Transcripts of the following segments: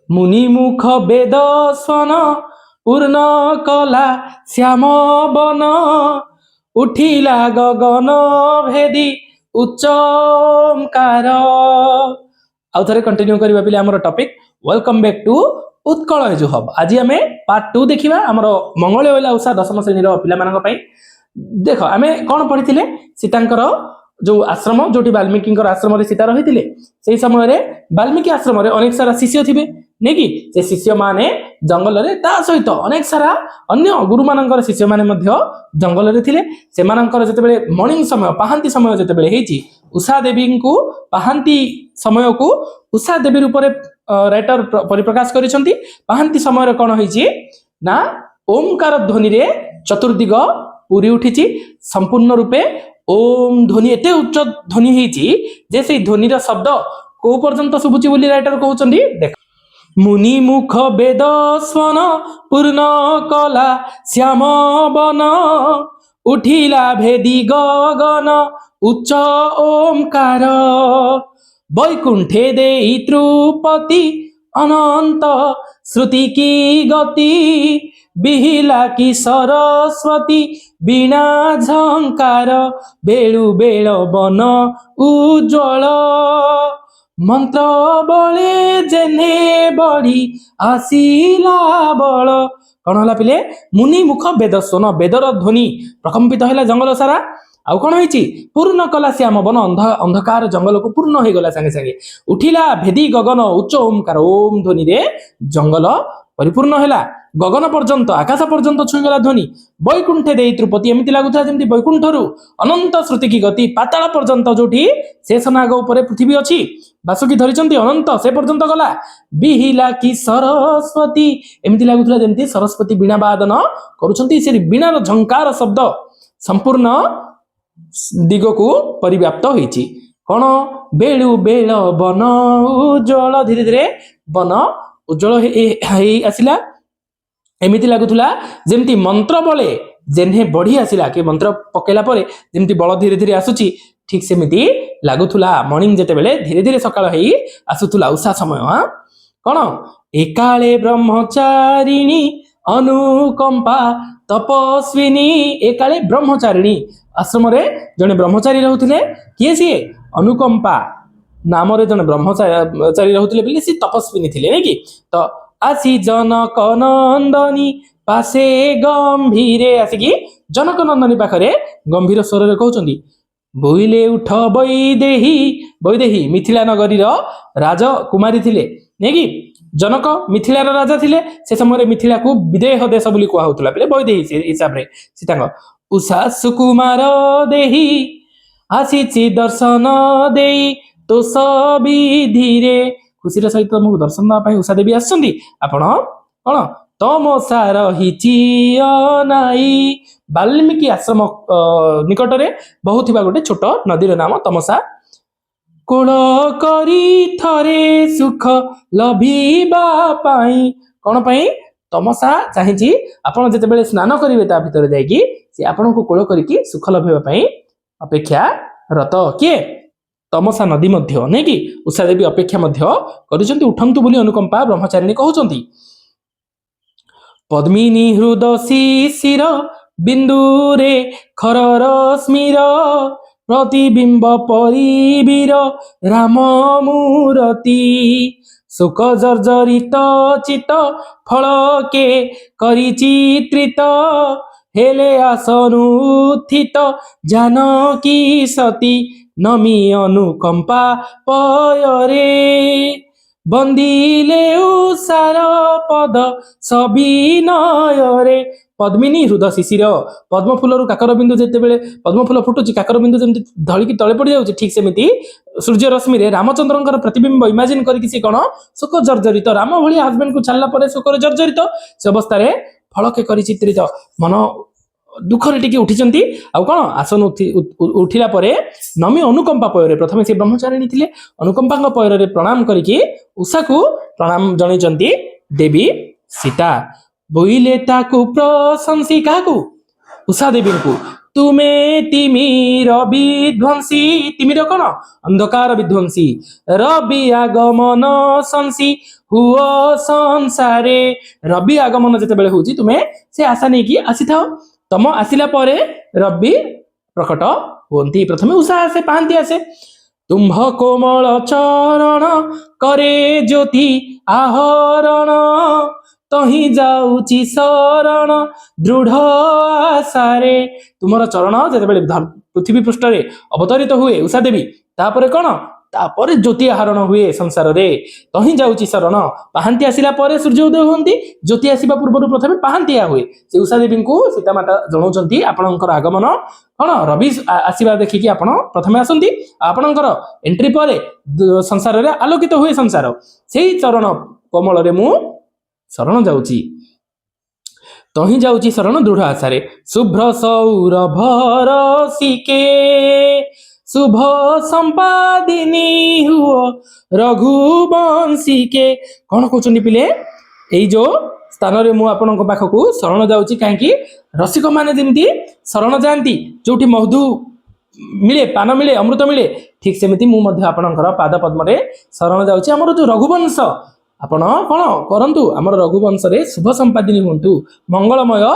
मुनिमुख वेद स्वन पूर्ण कला श्याम बन उठिला गगन भेदी उच्च ओंकार। आउ थे कंटिन्यू करबा पिले हमर topic welcome back to Utkal हेजु हब। आज आम पार्ट 2 देखा आमर मंगल वेला उषा दशम श्रेणी पाई। देख आम कौन पढ़ी सीतांकर जो आश्रम जो वाल्मीकि आश्रम सीता रही से समय वाल्मीकि आश्रम अनेक सारा शिष्य थे नहीं कि से शिष्य माने जंगल में ता सहित अनेक सारा अन्य गुरु मान शिष्य माने जंगल में थे से जिते मॉर्निंग समय पहांती समय जिते उषा देवी को पहांती समय को उषा देवी रूप राइटर परिप्रकाश करिसेंती। पहांती समय कौन होइछि ना ओमकार ध्वनि रे चतुर्दिग पूरी उठी संपूर्ण रूपे ओम ध्वनि एते उच्च ध्वनि होइछि जे से ध्वनि रा शब्द को पर्यंत सुबुची बोली राइटर कहउचंदी। देख मुनि मुख वेद स्वन पूर्ण कला श्याम बन उठिला भेदी गगन उच्च ओमकार वैकुंठे देई त्रुपति अनंत श्रुति की गति बिहिला की सरस्वती बीणा झंकार बेलु बेल बन उज्ज्वल मंत्र बले जेने बड़ी आसीला बल। कौन हला पिले मुनि मुख वेद स्वन वेदर ध्वनि प्रकंपित है जंगल सारा। आउ कौन होइछि पूर्ण कला श्याम बन अंधकार जंगल को पूर्ण हो गला संगे संगे उठिला भेदी गगन उच्च ओमकार ओम ध्वनि रे जंगल परिपूर्ण हैला गगन पर्यंत आकाश पर्यंत छुईगला ध्वनि वैकुंठे देई त्रुपति एमती लागुता जेमती वैकुंठरू अनंत श्रुति की गति पाताल पर्यंत जोठी शेषनाग उपरे पृथ्वी अछि बासुकी धरिचंती अनंत से पर्यंत गला बिहिला की सरस्वती एमती लागुता जेमती सरस्वती बीणा वादन करूछंती से बीणार झंकार शब्द संपूर्ण दिग को परिव्याप्त होइछि। कौन बेलु बेल बन उज्ज्वल धीरे धीरे बन उज्ज्वल आसिला एमिति लागुला जेमती मंत्र बले जेन्हे बढ़ी आसिला कि मंत्र पकेला परे जेमती बल धीरे धीरे आसुची ठीक सेमिति लागुला मॉर्निंग जेते बेले धीरे धीरे सकाळ हेई आसुतुला उषा समय। हाँ कौन एकाले ब्रह्मचारिणी अनुकंपा तपस्विनी एकाले ब्रह्मचारिणी आश्रम रे जने ब्रह्मचारी रहउथिले किए सी अनुकंपा नाम रे जने ब्रह्मचारी रहउथिले बिली सी तपस्विनी थिले नै कि तो आसी जनक नंदनी पासे गंभीरे आसिकी जनक नंदनी पाखरे गंभीर स्वर रे कहउचंदी बोइले उठ वैदेही वैदेही मिथिला नगरी रो राजकुमारी थिले नै कि जनक मिथिलार राजा थिले से समय मिथिला को विदेह देश बोली कुआ होतला बेले वैदेही हिसाब रे सीतांग उषा सुकुमार देही आसीची दर्शन देई तो सविधि रे खुशी सहित तुमको दर्शन देवाई उषा देवी आसुंदी आपण कौन तमसा रही नाई वाल्मीकि आश्रम निकट रे बहुत गोटे छोट नदीर नाम तमसा कोल करी थरे सुख लभिबा पाई कौन पाई तमसा चाहिए आपण जिते स्नान करेंगे ता भीतर जाइकी से आपण को कोल करिकी सुख लभिबा पाई अपेक्षा रत किए तमसा नदी मध्य नहीं कि उषा देवी अपेक्षा मध्य करिसंती उठंतु बोली अनुकंपा ब्रह्मचारिणी कहउचंती। पद्मिनी हृदय शिशिर बिंदुरे खर रश्मिर प्रतिबिंब परिवीर राम मूर्ति शोक जर्जरित चित फलके करी चित्रित हेले आसनुत्थित जानकी सती नमी अनुकंपा पयरे बंदिले उषार पद सविनय रे पद्मिनी हृदय शिशिर पद्म फूल काकर बिंदु जिते बेले पद्म फूल फुटुची काकर बिंदु जमी धड़की तले पड़ जाऊँ ठीक सेमती सूर्य रश्मि रे रामचंद्र प्रतिबिंब इमाजिन करके कौन शोक जर्जरित राम भाई हजबैंड को छाड़ा पर शोक जर्जरित से अवस्था फलके कर चित्रित मन दुखरे टिके उठी आउ कौन आसन उठिला परे नमी अनुकंपा पୟରେ प्रथम से ब्रह्मचारिणी थिले अनुकंपा पୟରେ प्रणाम करके उषा को प्रणाम जणैचंती देवी सीता बोइले ताकू प्रशंसी काकू उषा देवी को तुमे तिमिर विध्वंसी तिमिर कौन अंधकार विध्वंसी रवि आगमन शंसी हुओ संसारे रवि आगमन जेतेबेले होउची तुमे से आशा नहीं कि आसी थाओ तम आसिला परे रवि प्रकट होती प्रथमे उषा आसे पांति आसे तुम्भ कोमल चरण करे ज्योति आहरण तही जाऊची शरण दृढ़ आशारे तुमर चरण जेतेबेले पृथ्वी पृष्ठ रे अवतरित हुए उषा देवी तापरे कौन तापरे ज्योति आहरण हुए संसार रे तही जाऊची शरण पाहांती आसिला परे सूर्य उदय होती ज्योति आसिबा पूर्व प्रथमे पाहांतिया हुए से उषा देवी को सीता माता जनाउछंती आपणकर आगमन कौन रवि आसिबा देखिकी आपण प्रथमे आसंती आपणकर एंट्री परे संसार रे आलोकित हुए संसार सेही चरण कोमल रे मु शरण जाऊची तही जाऊची शरण दृढ़ आशारे शुभ्र सौरभ रसिके शुभ संपादिनी हुओ रघुवंशिके कौन कहते पिले यही जो स्थान रे मु आपण पाखक शरण जाऊची कहीं रसिक माने जमी शरण जाती जो मधु मिले पान मिले अमृत मिले ठीक सेमती मुझे आपणकर पाद पद्म शरण जाऊची आमर जो रघुवंश आपण कौन करंतु आमर रघुवंश रे शुभ संपादिनी हुंतु मंगलमय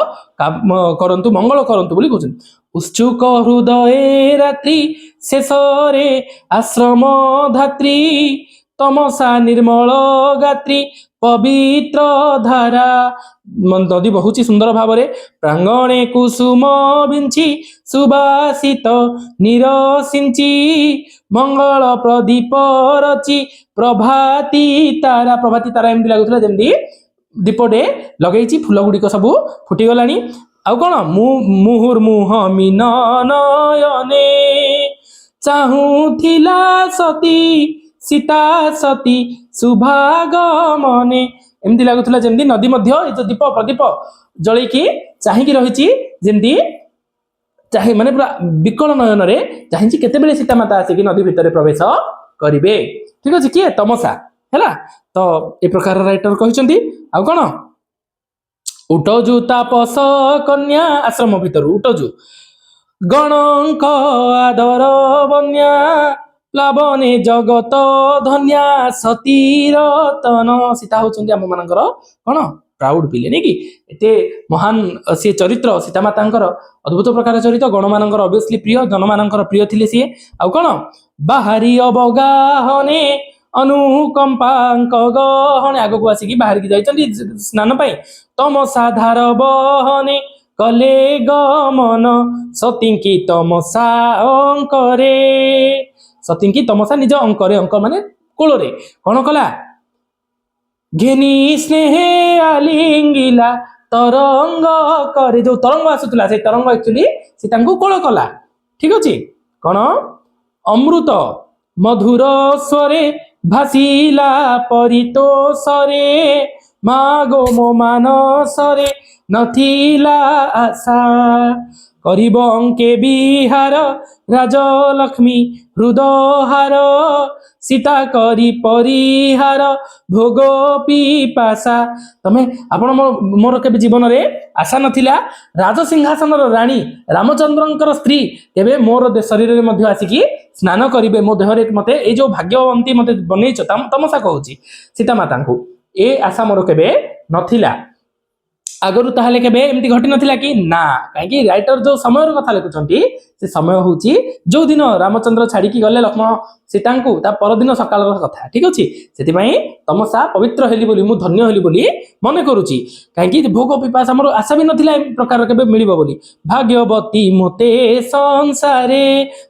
करंतु मंगल करंतु बोली कहउछन उत्सुक हृदय रात्रि शेष रे आश्रम धात्री तमसा निर्मल गात्री पवित्र धारा नदी बहुची सुंदर भाव में प्रांगणे कुसुम विंची सुबासित निरसिंची मंगल प्रदीप रची प्रभाती तारा एमती लगुला जमी दीपटे लगे फूल गुड़िक सब फुटीगला आउ कौन मुहुर्मुह मीन नयने चाहूला सती सीता सती सुभागमने एमती लगुला जमी नदी मध्य जो दीप प्रदीप जलैकी चाहिकी रही जमी चाहे माने पूरा विकल नयन रे चाहे केतेबेले सीता माता आसिकी नदी भितर प्रवेश करिवे ठीक अछि किए तमसा हैला तो ए प्रकार राइटर कहिसंती आ कोन उठजु तापस कन्या आश्रम भितर उठजु गणंक आदर बन्या प्लावने जगत धन्या सतीर तन सीता होचंती आम मानकर कोन प्राउड पिले नहीं कि एते महान सी चरित्र सीता मातांकर अद्भुत प्रकार चरित्र गण मानकर ऑब्वियसली प्रिय जन मानकर प्रिय थिले सी आउ कोन बाहरी अवगाहने अनुकंपांक गहने आगो को आसिकी बाहर की जाइचंती स्नान पाई तम साधार बहने कले गमन सतींकी तमसा अंकरे सतींकी तमसा निज अंकरे अंक माने कोलरे कोन कला घेनी स्नेहे आलिंगिला तरंग करे जो तरंग आसुला से तरंग एक्चुअली से तांको कोल कला ठीक अछि कोन अमृत मधुर स्वरे भासिला परितोषरे मागो मो मानसरे नथिला आशा करिब अंके बिहार राजलक्ष्मी हृदहार सीता करी परिहार भोग पिपाशा तमे आपण मोर के जीवन रे आशा नथिला राजसिंहासन राणी रामचंद्रंकर स्त्री केबे मोर शरीर रे मध्य आसिकी स्नान करिवे मो देह रे मते ए जो भाग्यवंती मते बनेइछ तमसा कहूची सीता माता को ए आशा मोर केबे नथिला आगरु ताहले केबे एमती घटी नथिला कि ना काहे राइटर जो समय कथा लिखुचंती से समय होउची जो दिन रामचंद्र छाड़ी की गले लक्ष्मण सीता को ता परदिन सकाल कथा ठीक अछि सेति पई तमसा पवित्र हेली बोली मु धन्य हेली बोली मने करूची काहे भोग पिपासा हमर आशा भी नथिला ए प्रकार केबे मिलिबो बोली भाग्यवती मोते संसारे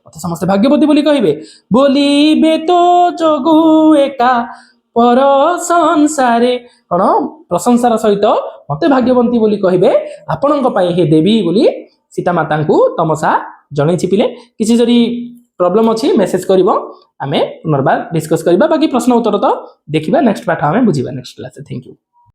मते समस्त भाग्यवती बोली कहिबे बोलिबे तो जोगु एका पर संसारे कौन प्रशंसार सहित मते भाग्यवंती बोली कहिबे आपणक पई हे देवी बोली सीता माता को तमसा जणै छिपिले किसी जरी प्रॉब्लम अछि मेसेज करिवो आमे पुनर्बार डिस्कस करिबा बाकी प्रश्न उत्तर तो देखिबा नेक्स्ट पाठ आमे बुझिबा नेक्स्ट क्लास थैंक यू।